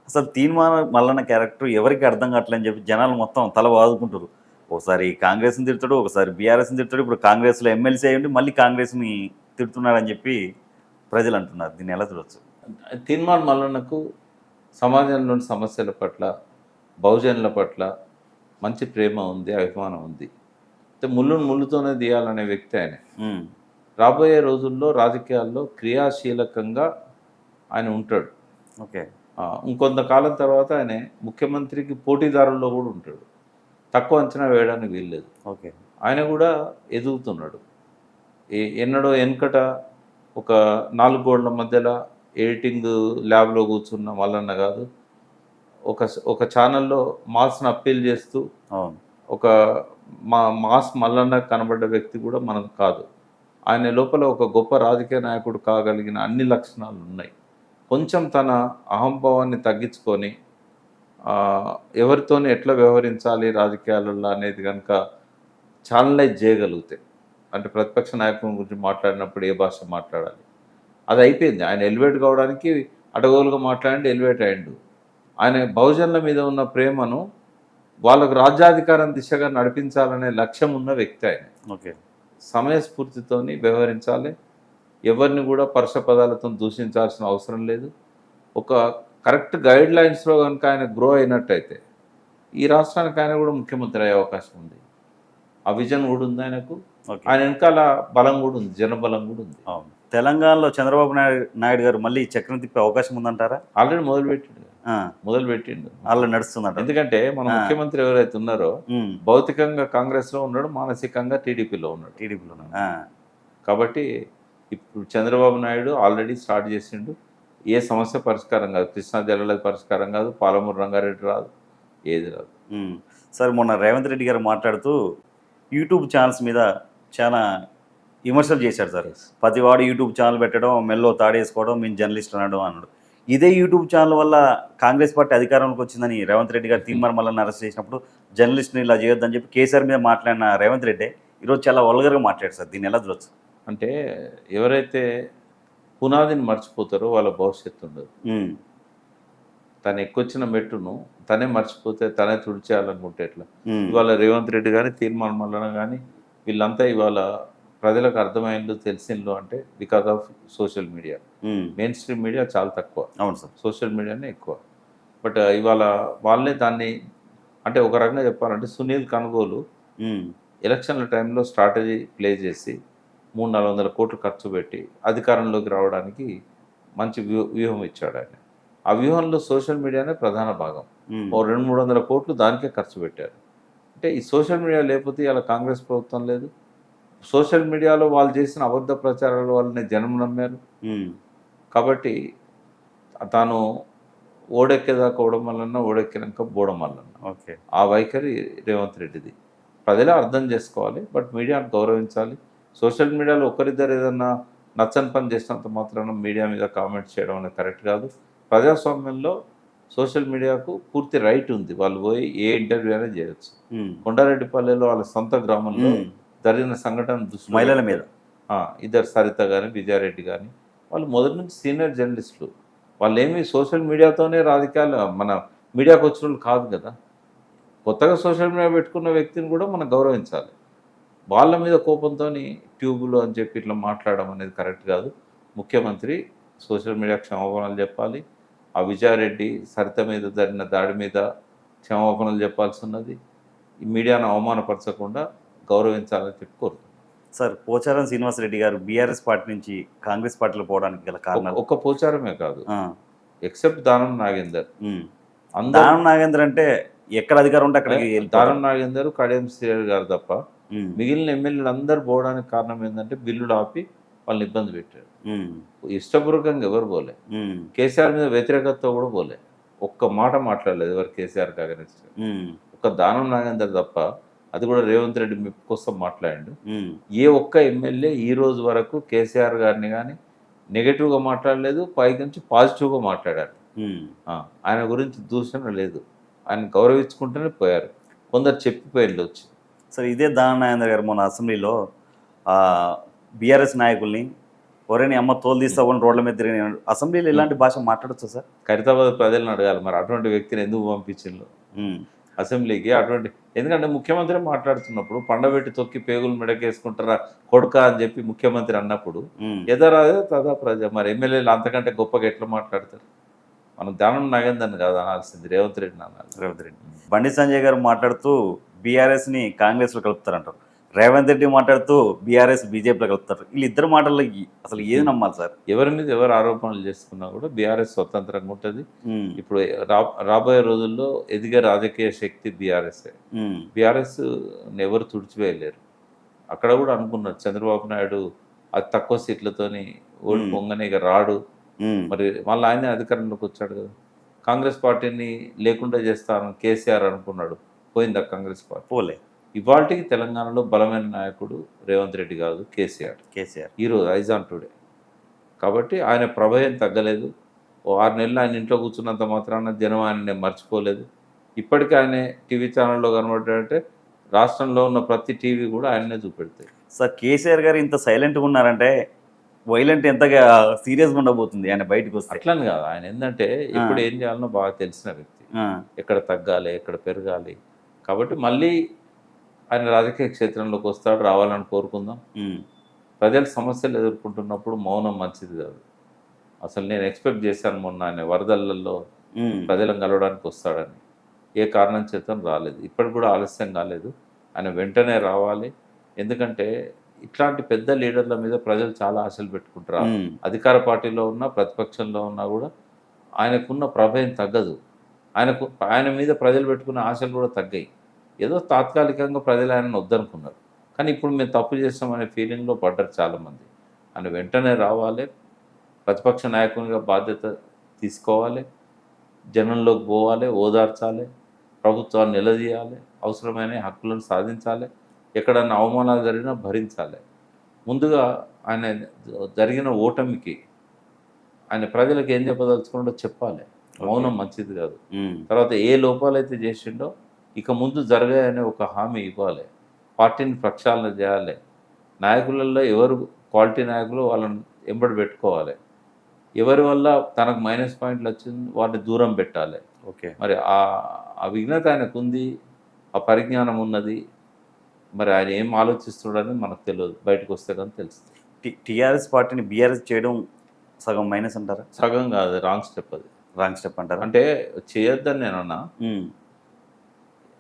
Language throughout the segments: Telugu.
అసలు తీన్మార్ మల్లన్న క్యారెక్టర్ ఎవరికి అర్థం కావట్లేదని చెప్పి జనాలు మొత్తం తల వాదుకుంటారు. ఒకసారి కాంగ్రెస్‌ని తిడతాడు, ఒకసారి బీఆర్ఎస్‌ని తిడతాడు. ఇప్పుడు కాంగ్రెస్‌లో ఎమ్మెల్సీ అయ్యుండి మళ్ళీ కాంగ్రెస్‌ని తిడుతున్నాడని చెప్పి ప్రజలు అంటున్నారు. దీన్ని ఎలా చూడొచ్చు? తీన్మార్ మల్లన్నకు సమాజంలోని సమస్యల పట్ల, బహుజనుల పట్ల మంచి ప్రేమ ఉంది, అభిమానం ఉంది. అయితే ముళ్ళును ముళ్ళుతోనే తీయాలనే వ్యక్తి ఆయన. హ్మ్. రాబోయే రోజుల్లో రాజకీయాల్లో క్రియాశీలకంగా ఆయన ఉంటాడు. ఓకే. ఇంకొంతకాలం తర్వాత ఆయన ముఖ్యమంత్రికి పోటీదారుల్లో కూడా ఉంటాడు. తక్కువ అంచనా వేయడానికి వీల్లేదు. ఓకే. ఆయన కూడా ఎదుగుతున్నాడు. ఎన్నడో వెనకట ఒక 4 గోడల మధ్యలో ఎడిటింగ్ ల్యాబ్‌లో కూర్చున్న మల్లన్న కాదు. ఒక ఛానల్‌లో మాస్‌ని అప్పీల్ చేస్తూ అవును. ఒక మాస్ మల్లన్న కనబడ్డ వ్యక్తి కూడా మనం కాదు. ఆయన లోపల ఒక గొప్ప రాజకీయ నాయకుడు కాగలిగిన అన్ని లక్షణాలు ఉన్నాయి. కొంచెం తన అహంభావాన్ని తగ్గించుకొని ఎవరితోని ఎట్లా వ్యవహరించాలి రాజకీయాలలో అనేది కనుక ఛానలైజ్ చేయగలిగితే, అంటే ప్రతిపక్ష నాయకుని గురించి మాట్లాడినప్పుడు ఏ భాష మాట్లాడాలి, అది అయిపోయింది. ఆయన ఎలివేట్ కావడానికి అడగోలుగా మాట్లాడి ఎలివేట్ అయ్యిండు. ఆయన బహుజనుల మీద ఉన్న ప్రేమను వాళ్ళకు రాజ్యాధికారం దిశగా నడిపించాలనే లక్ష్యం ఉన్న వ్యక్తి ఆయన. ఓకే. సమయస్ఫూర్తితోని వ్యవహరించాలి. ఎవరిని కూడా పరుష పదాలతో దూషించాల్సిన అవసరం లేదు. ఒక కరెక్ట్ గైడ్ లైన్స్లో కనుక ఆయన గ్రో అయినట్టయితే ఈ రాష్ట్రానికి ఆయన కూడా ముఖ్యమంత్రి అయ్యే అవకాశం ఉంది. ఆ విజన్ కూడా ఉంది ఆయనకు. ఆయన వెనకాల బలం కూడా ఉంది, జనబలం కూడా ఉంది. అవును. తెలంగాణలో చంద్రబాబు నాయుడు గారు మళ్ళీ చక్రం తిప్పే అవకాశం ఉందంటారా? ఆల్రెడీ మొదలుపెట్టిండు. అలా నడుస్తుందంట. ఎందుకంటే మన ముఖ్యమంత్రి ఎవరైతే ఉన్నారో భౌతికంగా కాంగ్రెస్లో ఉన్నాడు, మానసికంగా టీడీపీలో ఉన్నాడు. కాబట్టి ఇప్పుడు చంద్రబాబు నాయుడు ఆల్రెడీ స్టార్ట్ చేసిండు. ఏ సమస్య పరిష్కారం కాదు, కృష్ణా జలాలది పరిష్కారం కాదు, పాలమూరు రంగారెడ్డి రాదు, ఏది రాదు. సరే, మొన్న రేవంత్ రెడ్డి గారు మాట్లాడుతూ యూట్యూబ్ ఛానల్స్ మీద చాలా విమర్శలు చేశాడు సార్. ప్రతివాడు యూట్యూబ్ ఛానల్ పెట్టడం, మెల్లో తాడేసుకోవడం, మేము జర్నలిస్ట్ అనడం అన్నాడు. ఇదే యూట్యూబ్ ఛానల్ వల్ల కాంగ్రెస్ పార్టీ అధికారంలోకి వచ్చిందని రేవంత్ రెడ్డి గారు తీన్మార్ మల్లన్న అరెస్ట్ చేసినప్పుడు జర్నలిస్ట్ని ఇలా చేయొద్దని చెప్పి కేసీఆర్ మీద మాట్లాడిన రేవంత్ రెడ్డి ఈరోజు చాలా వల్గర్గా మాట్లాడారు సార్. దీన్ని ఎలా చూడొచ్చు? అంటే ఎవరైతే పునాదిని మర్చిపోతారో వాళ్ళ భవిష్యత్తు ఉండదు. తను ఎక్కొచ్చిన మెట్టును తనే మర్చిపోతే తనే తుడిచేయాలనుకుంటే ఎట్లా? ఇవాళ రేవంత్ రెడ్డి కానీ, తీన్మార్ మల్లన్న కానీ వీళ్ళంతా ఇవాళ ప్రజలకు అర్థమైందో తెలిసిందో అంటే because of social media. Main stream media చాలా తక్కువ. అవును సార్. సోషల్ మీడియానే ఎక్కువ. బట్ ఇవాళ వాళ్ళే దాన్ని, అంటే ఒక రకంగా చెప్పాలంటే సునీల్ కనుగోలు ఎలక్షన్ల టైంలో స్ట్రాటజీ ప్లే చేసి 300-400 కోట్లు ఖర్చు పెట్టి అధికారంలోకి రావడానికి మంచి వ్యూహం ఇచ్చాడు ఆయన. ఆ వ్యూహంలో సోషల్ మీడియానే ప్రధాన భాగం. ఓ 200-300 కోట్లు దానికే ఖర్చు పెట్టారు. అంటే ఈ సోషల్ మీడియా లేకపోతే ఇలా కాంగ్రెస్ ప్రభుత్వం లేదు. సోషల్ మీడియాలో వాళ్ళు చేసిన అబద్ధ ప్రచారాల వల్లనే జనం నమ్మారు. కాబట్టి తాను ఓడెక్కేదాకా ఓడమల్లన్న, ఓడెక్కినాక బోడమల్లన్న. ఓకే. ఆ వైఖరి రేవంత్ రెడ్డిది. ప్రజలే అర్థం చేసుకోవాలి, బట్ మీడియాను గౌరవించాలి. సోషల్ మీడియాలో ఒకరిద్దరు ఏదన్నా నచ్చని పని చేసినంత మాత్రాన మీడియా మీద కామెంట్స్ చేయడం అనేది కరెక్ట్ కాదు. ప్రజాస్వామ్యంలో సోషల్ మీడియాకు పూర్తి రైట్ ఉంది. వాళ్ళు పోయి ఏ ఇంటర్వ్యూ అయినా చేయొచ్చు. కొండారెడ్డిపల్లెలో వాళ్ళ సొంత గ్రామంలో జరిగిన సంఘటన దృష్టి మహిళల మీద ఇద్దరు సరిత కానీ, విజయారెడ్డి కానీ వాళ్ళు మొదటి నుంచి సీనియర్ జర్నలిస్టులు. వాళ్ళు ఏమి సోషల్ మీడియాతోనే రాజకీయాలు, మన మీడియాకు వచ్చిన వాళ్ళు కాదు కదా. కొత్తగా సోషల్ మీడియా పెట్టుకున్న వ్యక్తిని కూడా మనం గౌరవించాలి. వాళ్ళ మీద కోపంతో ట్యూబులు అని చెప్పి ఇట్లా మాట్లాడడం అనేది కరెక్ట్ కాదు. ముఖ్యమంత్రి సోషల్ మీడియా క్షమాపణలు చెప్పాలి. ఆ విజయారెడ్డి సరిత మీద జరిగిన దాడి మీద క్షమాపణలు చెప్పాల్సి ఉన్నది. ఈ మీడియాను అవమానపరచకుండా గౌరవించాలని చెప్పి కోరుతున్నాను. సార్, పోచారం శ్రీనివాసరెడ్డి గారు బీఆర్ఎస్ పార్టీ నుంచి కాంగ్రెస్ పార్టీలో పోవడానికి గల కారణం ఒక్క పోచారమే కాదు, ఎక్సెప్ట్ దానం నాగేందర్. దానం నాగేందర్ అంటే ఎక్కడ అధికారం ఉంటే అక్కడికి దానం నాగేందర్, కడియం శ్రీహరి గారు తప్ప మిగిలిన ఎమ్మెల్యేలు అందరూ పోవడానికి కారణం ఏంటంటే బిల్లులు ఆపి వాళ్ళని ఇబ్బంది పెట్టారు. ఇష్టపూర్వకంగా ఎవరు పోలే. కేసీఆర్ మీద వ్యతిరేకతతో కూడా పోలే. ఒక్క మాట మాట్లాడలేదు ఎవరు కేసీఆర్కి అగెనిస్ట్. ఒక్క దానం నాగేందర్ తప్ప, అది కూడా రేవంత్ రెడ్డి మెప్పు కోసం మాట్లాడాడు. ఏ ఒక్క ఎమ్మెల్యే ఈ రోజు వరకు కేసీఆర్ గారిని కానీ నెగటివ్గా మాట్లాడలేదు, పైకి నుంచి పాజిటివ్గా మాట్లాడారు. ఆయన గురించి దూషణ లేదు. ఆయన గౌరవించుకుంటూనే పోయారు. కొందరు చెప్పిపోయింది వచ్చి. సరే, ఇదే దానం నాగేందర్ గారు మొన్న అసెంబ్లీలో బీఆర్ఎస్ నాయకుల్ని ఒరేని అమ్మ తోలు తీస్తావని రోడ్ల మీద తిరిగి అసెంబ్లీలో ఇలాంటి భాష మాట్లాడచ్చు సార్? ఖైరతాబాద్ ప్రజలను అడగాలి మరి అటువంటి వ్యక్తిని ఎందుకు పంపించిండ్రు అసెంబ్లీకి. అటువంటి ఎందుకంటే ముఖ్యమంత్రి మాట్లాడుతున్నప్పుడు పండబెట్టి తొక్కి పేగులు మెడకేసుకుంటారా కొడుక అని చెప్పి ముఖ్యమంత్రి అన్నప్పుడు ఎదరాదే తదా ప్రజ. మరి ఎమ్మెల్యేలు అంతకంటే గొప్పగా ఎట్లా మాట్లాడతారు? మనం దానం నాగేందని కాదు అనాల్సింది, రేవంత్ రెడ్డిని అనాలి. రేవంత్ రెడ్డి. బండి సంజయ్ గారు మాట్లాడుతూ బీఆర్ఎస్ని కాంగ్రెస్లో కలుపుతారంటారు. రేవంత్ రెడ్డి మాట్లాడుతూ బీఆర్ఎస్ బీజేపీలో కలుపుతారు. వీళ్ళిద్దరు మాటల్లో అసలు ఏది నమ్మాలి సార్? ఎవరి మీద ఎవరు ఆరోపణలు చేసుకున్నా కూడా బీఆర్ఎస్ స్వతంత్రంగా ఉంటుంది. ఇప్పుడు రాబోయే రోజుల్లో ఎదిగే రాజకీయ శక్తి బీఆర్ఎస్. బీఆర్ఎస్ ఎవరు తుడిచివేయలేరు. అక్కడ కూడా అనుకున్నారు చంద్రబాబు నాయుడు అతి తక్కువ సీట్లతోని ఓడి పొంగనే ఇక రాడు. మరి మళ్ళీ ఆయనే అధికారంలోకి వచ్చాడు కదా. కాంగ్రెస్ పార్టీని లేకుండా చేస్తాను కేసీఆర్ అనుకున్నాడు, పోయిందా కాంగ్రెస్ పార్టీ? పోలే. ఇవాళకి తెలంగాణలో బలమైన నాయకుడు రేవంత్ రెడ్డి కాదు, కేసీఆర్. ఈరోజు ఐజాన్ టుడే. కాబట్టి ఆయన ప్రభావం తగ్గలేదు. ఓ 6 నెలలు ఆయన ఇంట్లో కూర్చున్నంత మాత్రాన జనం ఆయన మర్చిపోలేదు. ఇప్పటికీ ఆయన టీవీ ఛానల్లో కనబడ్డాడంటే రాష్ట్రంలో ఉన్న ప్రతి టీవీ కూడా ఆయన్నే చూపెడతాయి. సార్ కేసీఆర్ గారు ఇంత సైలెంట్గా ఉన్నారంటే వైలెంట్ ఎంతగా సీరియస్గా ఉండబోతుంది ఆయన బయటకు వస్తే. అట్లని కాదు, ఆయన ఏంటంటే ఎప్పుడు ఏం చేయాలనో బాగా తెలిసిన వ్యక్తి. ఎక్కడ తగ్గాలి, ఎక్కడ పెరగాలి. కాబట్టి మళ్ళీ ఆయన రాజకీయ క్షేత్రంలోకి వస్తాడు, రావాలని కోరుకుందాం. ప్రజల సమస్యలు ఎదుర్కొంటున్నప్పుడు మౌనం మంచిది కాదు. అసలు నేను ఎక్స్పెక్ట్ చేశాను మొన్న ఆయన వరదలలో ప్రజలను కలవడానికి వస్తాడని. ఏ కారణం చేత రాలేదు, ఇప్పటికి కూడా ఆలస్యం కాలేదు. ఆయన వెంటనే రావాలి. ఎందుకంటే ఇట్లాంటి పెద్ద లీడర్ల మీద ప్రజలు చాలా ఆశలు పెట్టుకుంటారు. అధికార పార్టీలో ఉన్నా ప్రతిపక్షంలో ఉన్నా కూడా ఆయనకున్న ప్రభావం తగ్గదు. ఆయన మీద ప్రజలు పెట్టుకున్న ఆశలు కూడా తగ్గాయి. ఏదో తాత్కాలికంగా ప్రజలు ఆయనను వద్దనుకున్నారు. కానీ ఇప్పుడు మేము తప్పు చేస్తామనే ఫీలింగ్లో పడ్డారు చాలామంది. ఆయన వెంటనే రావాలి, ప్రతిపక్ష నాయకునిగా బాధ్యత తీసుకోవాలి, జనంలోకి పోవాలి, ఓదార్చాలి, ప్రభుత్వాన్ని నిలదీయాలి, అవసరమైన హక్కులను సాధించాలి, ఎక్కడన్నా అవమానాలు జరిగినా భరించాలి. ముందుగా ఆయన జరిగిన ఓటమికి ఆయన ప్రజలకు ఏం చెప్పదలుచుకున్నాడో చెప్పాలి. మౌనం మంచిది కాదు. తర్వాత ఏ లోపాలైతే చేసిండో ఇక ముందు జరగాయనే ఒక హామీ ఇవ్వాలి. పార్టీని ప్రక్షాళన చేయాలి. నాయకులలో ఎవరు క్వాలిటీ నాయకులు వాళ్ళని ఎంబడి పెట్టుకోవాలి. ఎవరి వల్ల తనకు మైనస్ పాయింట్లు వచ్చింది వాటిని దూరం పెట్టాలి. మరి ఆ విఘ్నత ఆయనకు ఉంది, ఆ పరిజ్ఞానం ఉన్నది. మరి ఆయన ఏం ఆలోచిస్తున్నాడని మనకు తెలియదు, బయటకు వస్తే కానీ తెలుస్తుంది. టీఆర్ఎస్ పార్టీని బీఆర్ఎస్ చేయడం సగం మైనస్ అంటారా? సగం కాదు, రాంగ్ స్టెప్. అది రాంగ్ స్టెప్ అంటారా? అంటే చేయొద్దని నేను అన్నా,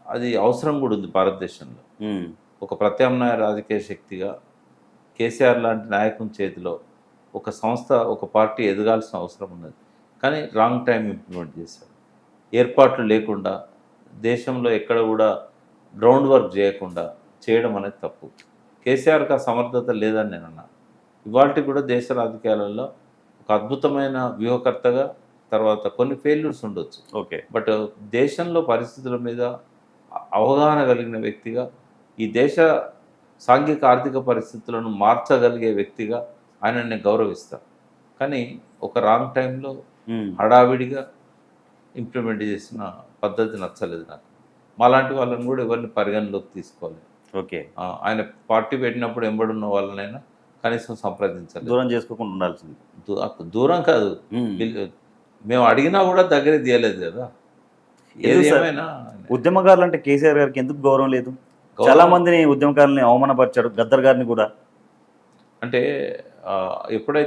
అది అవసరం కూడా ఉంది భారతదేశంలో. ఒక ప్రత్యామ్నాయ రాజకీయ శక్తిగా కేసీఆర్ లాంటి నాయకుని చేతిలో ఒక సంస్థ, ఒక పార్టీ ఎదగాల్సిన అవసరం ఉన్నది. కానీ రాంగ్ టైం ఇంప్లిమెంట్ చేశారు. ఏర్పాట్లు లేకుండా దేశంలో ఎక్కడ కూడా గ్రౌండ్ వర్క్ చేయకుండా చేయడం అనేది తప్పు. కేసీఆర్కి ఆ సమర్థత లేదని నేను అన్నా. ఇవాళ కూడా దేశ రాజకీయాలలో ఒక అద్భుతమైన వ్యూహకర్తగా, తర్వాత కొన్ని ఫెయిల్యూర్స్ ఉండొచ్చు, బట్ దేశంలో పరిస్థితుల మీద అవగాహన కలిగిన వ్యక్తిగా, ఈ దేశ సాంఘిక ఆర్థిక పరిస్థితులను మార్చగలిగే వ్యక్తిగా ఆయన నేను గౌరవిస్తాను. కానీ ఒక రాంగ్ టైంలో హడావిడిగా ఇంప్లిమెంట్ చేసిన పద్ధతి నచ్చలేదు నాకు. మాలాంటి వాళ్ళని కూడా ఎవరిని పరిగణలోకి తీసుకోవాలి. ఆయన పార్టీ పెట్టినప్పుడు ఎంబడున్న వాళ్ళనైనా కనీసం సంప్రదించాలి, దూరం చేసుకోకుండా ఉండాల్సింది. దూరం కాదు, మేము అడిగినా కూడా దగ్గర తీయలేదు కదా. ఏమైనా ఉద్యమకారులు అంటే కేసీఆర్ గారికి ఎందుకు గౌరవం లేదు? చాలా మందిని ఉద్యమకారులని అవమానపరిచాడు, గద్దర్ గారిని కూడా. అంటే ఎప్పుడైతే